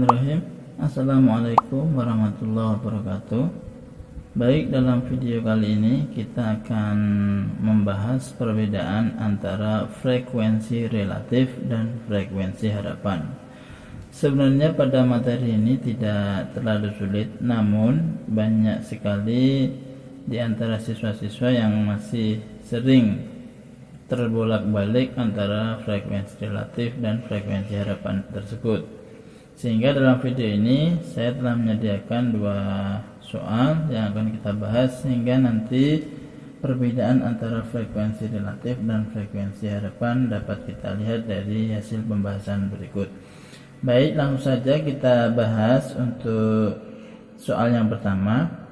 Bismillahirrahmanirrahim. Assalamualaikum warahmatullahi wabarakatuh. Baik, dalam video kali ini kita akan membahas perbedaan antara frekuensi relatif dan frekuensi harapan. Sebenarnya pada materi ini tidak terlalu sulit, namun banyak sekali di antara siswa-siswa yang masih sering terbolak-balik antara frekuensi relatif dan frekuensi harapan tersebut. Sehingga dalam video ini saya telah menyediakan dua soal yang akan kita bahas, sehingga nanti perbedaan antara frekuensi relatif dan frekuensi harapan dapat kita lihat dari hasil pembahasan berikut. Baik, langsung saja kita bahas untuk soal yang pertama.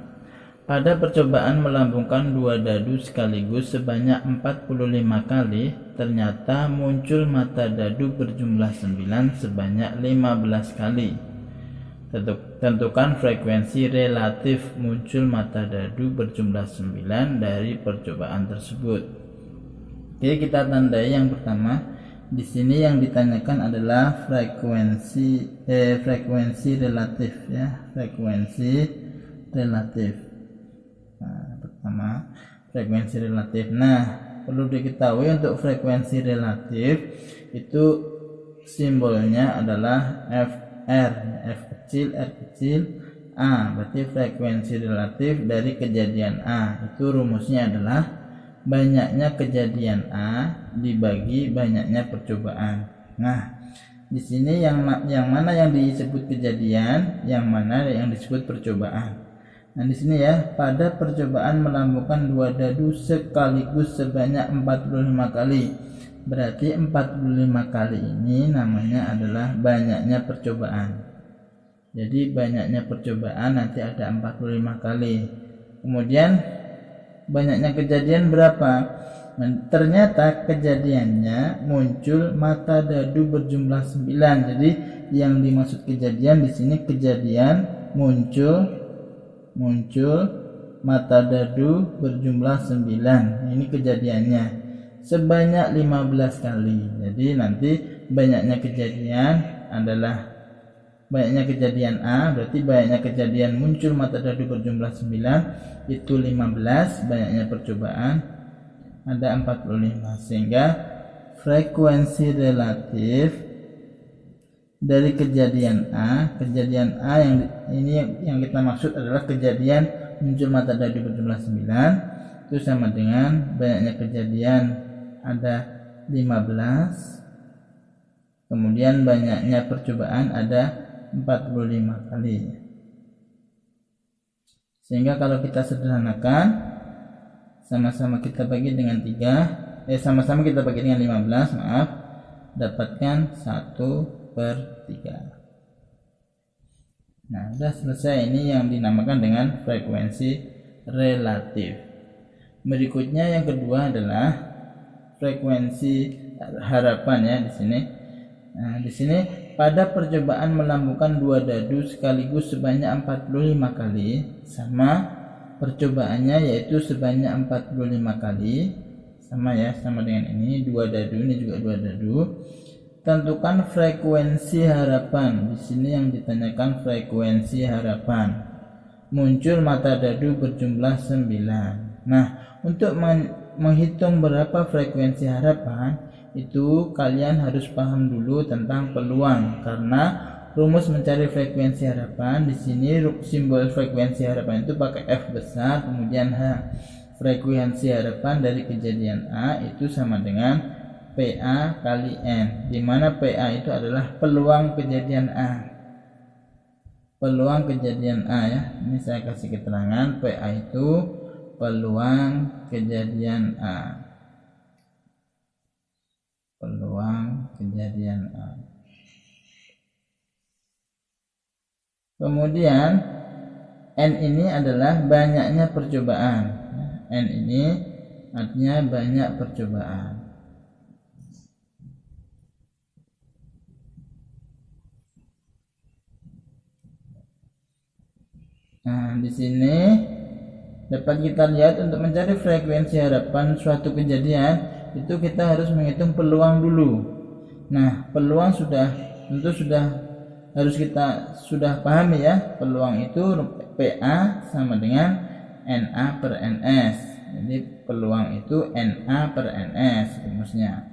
Pada percobaan melambungkan dua dadu sekaligus sebanyak 45 kali, ternyata muncul mata dadu berjumlah 9 sebanyak 15 kali. Tentukan frekuensi relatif muncul mata dadu berjumlah 9 dari percobaan tersebut. Oke, kita tandai yang pertama. Di sini yang ditanyakan adalah frekuensi relatif ya, frekuensi relatif. Nah, pertama frekuensi relatif. Nah, perlu diketahui untuk frekuensi relatif itu simbolnya adalah Fr, F kecil, R kecil, A. Berarti frekuensi relatif dari kejadian A itu rumusnya adalah banyaknya kejadian A dibagi banyaknya percobaan. Nah, di sini yang mana yang disebut kejadian, yang mana yang disebut percobaan. Nah, di sini ya, pada percobaan melambungkan dua dadu sekaligus sebanyak 45 kali. Berarti 45 kali ini namanya adalah banyaknya percobaan. Jadi banyaknya percobaan nanti ada 45 kali. Kemudian banyaknya kejadian berapa? Nah, ternyata kejadiannya muncul mata dadu berjumlah 9. Jadi yang dimaksud kejadian di sini kejadian muncul mata dadu berjumlah 9. Ini kejadiannya sebanyak 15 kali. Jadi nanti banyaknya kejadian adalah banyaknya kejadian A, berarti banyaknya kejadian muncul mata dadu berjumlah 9 itu 15, banyaknya percobaan ada 45. Sehingga frekuensi relatif dari kejadian A yang kita maksud adalah kejadian muncul mata dadu berjumlah 9 itu sama dengan banyaknya kejadian ada 15, kemudian banyaknya percobaan ada 45 kali. Sehingga kalau kita sederhanakan, sama-sama kita bagi dengan 15, dapatkan 1/3. Nah, sudah selesai. Ini yang dinamakan dengan frekuensi relatif. Berikutnya yang kedua adalah frekuensi harapan ya di sini. Nah, di sini pada percobaan melambungkan dua dadu sekaligus sebanyak 45 kali, sama percobaannya yaitu sebanyak 45 kali, sama ya, sama dengan ini dua dadu, ini juga dua dadu. Tentukan frekuensi harapan. Di sini yang ditanyakan frekuensi harapan. Muncul mata dadu berjumlah 9. Nah, untuk menghitung berapa frekuensi harapan, itu kalian harus paham dulu tentang peluang, karena rumus mencari frekuensi harapan di sini simbol frekuensi harapan itu pakai F besar kemudian H. Frekuensi harapan dari kejadian A itu sama dengan PA kali N, di mana PA itu adalah peluang kejadian A. Peluang kejadian A ya. Ini saya kasih keterangan, PA itu peluang kejadian A. Peluang kejadian A. Kemudian N ini adalah banyaknya percobaan. N ini artinya banyak percobaan. Nah, di sini dapat kita lihat untuk mencari frekuensi harapan suatu kejadian itu kita harus menghitung peluang dulu. Nah, peluang tentu sudah harus kita sudah pahami ya, peluang itu PA sama dengan NA per NS. Jadi peluang itu NA per NS rumusnya.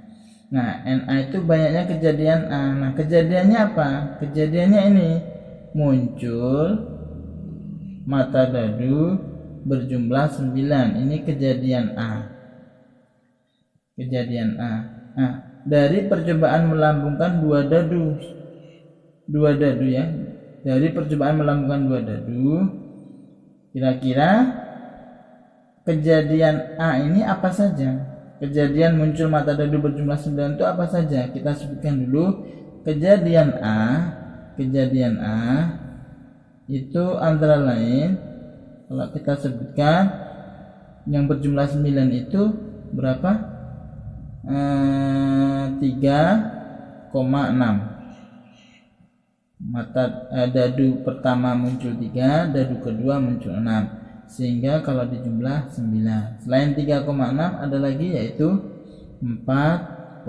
Nah, NA itu banyaknya kejadian A. Nah, kejadiannya apa? Kejadiannya ini muncul mata dadu berjumlah 9. Ini kejadian A. Kejadian A. Nah, dari percobaan melambungkan dua dadu ya. Dari percobaan melambungkan dua dadu, kira-kira kejadian A ini apa saja? Kejadian muncul mata dadu berjumlah 9 itu apa saja? Kita sebutkan dulu. Kejadian A itu antara lain, kalau kita sebutkan yang berjumlah 9 itu berapa? 3,6. Mata dadu pertama muncul 3, dadu kedua muncul 6, sehingga kalau dijumlah 9. Selain 3,6 ada lagi yaitu 4,5.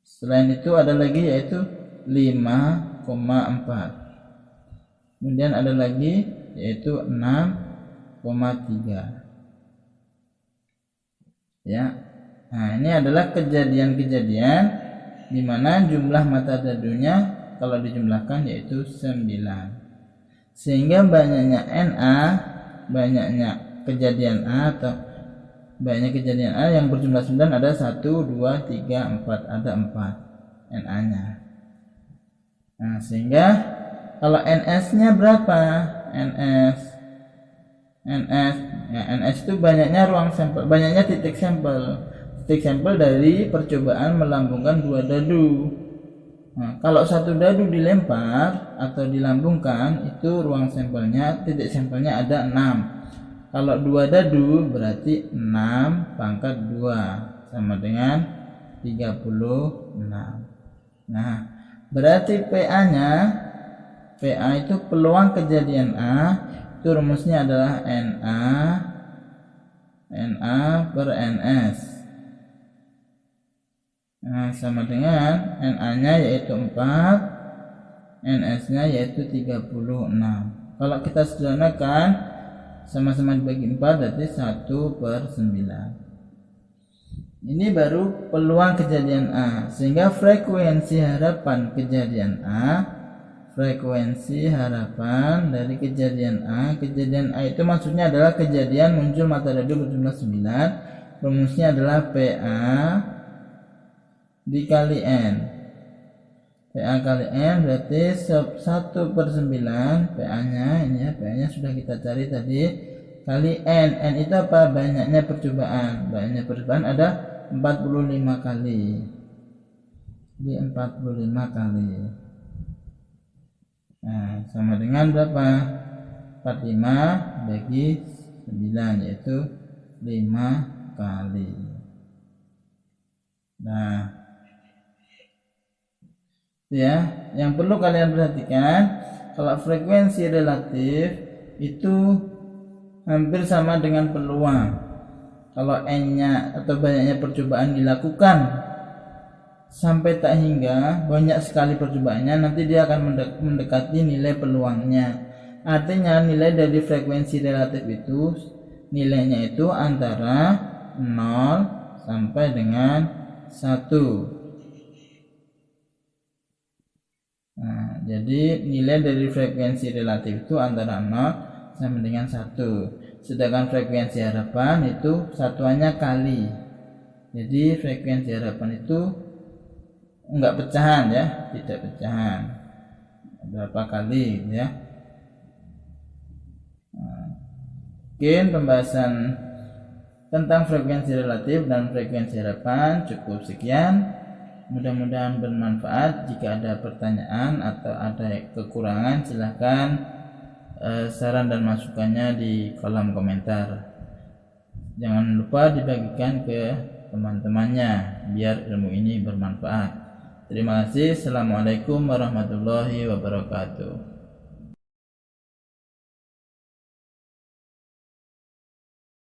Selain itu ada lagi yaitu 5,4. Kemudian ada lagi yaitu 6,3. Ya. Nah, ini adalah kejadian-kejadian di mana jumlah mata dadunya kalau dijumlahkan yaitu 9. Sehingga banyaknya NA, banyaknya kejadian A atau banyak kejadian A yang berjumlah 9 ada 1, 2, 3, 4, ada 4 NA-nya. Nah, sehingga kalau NS-nya berapa? NS itu banyaknya ruang sampel, banyaknya titik sampel dari percobaan melambungkan dua dadu. Nah, kalau satu dadu dilempar atau dilambungkan, itu ruang sampelnya, titik sampelnya ada 6. Kalau dua dadu berarti 6 pangkat 2 sama dengan 36. Nah, berarti PA itu peluang kejadian A, itu rumusnya adalah NA per NS. Nah, sama dengan NA-nya yaitu 4, NS-nya yaitu 36. Kalau kita sederhanakan sama-sama dibagi 4 berarti 1/9. Ini baru peluang kejadian A. Sehingga frekuensi harapan kejadian A, frekuensi harapan dari kejadian A itu maksudnya adalah kejadian muncul mata dadu berjumlah 9. Rumusnya adalah PA dikali N. PA kali N berarti 1/9 PA-nya, ini ya, PA-nya sudah kita cari tadi, kali N. N itu apa? Banyaknya percobaan. Banyaknya percobaan ada 45 kali. Jadi 45 kali. Nah, sama dengan berapa? 45 bagi 9 yaitu 5 kali. Nah, ya, yang perlu kalian perhatikan, kalau frekuensi relatif itu hampir sama dengan peluang. Kalau N-nya atau banyaknya percobaan dilakukan sampai tak hingga banyak sekali percobaannya, nanti dia akan mendekati nilai peluangnya. Artinya nilai dari frekuensi relatif itu nilainya itu antara 0 sampai dengan 1. Nah, jadi nilai dari frekuensi relatif itu antara 0 sampai dengan 1. Sedangkan frekuensi harapan itu satuannya kali. Jadi frekuensi harapan itu enggak pecahan ya, tidak pecahan. Berapa kali ya? Nah, mungkin pembahasan tentang frekuensi relatif dan frekuensi harapan cukup sekian. Mudah-mudahan bermanfaat. Jika ada pertanyaan atau ada kekurangan, silahkan saran dan masukannya di kolom komentar. Jangan lupa dibagikan ke teman-temannya biar ilmu ini bermanfaat. Terima kasih. Assalamualaikum warahmatullahi wabarakatuh.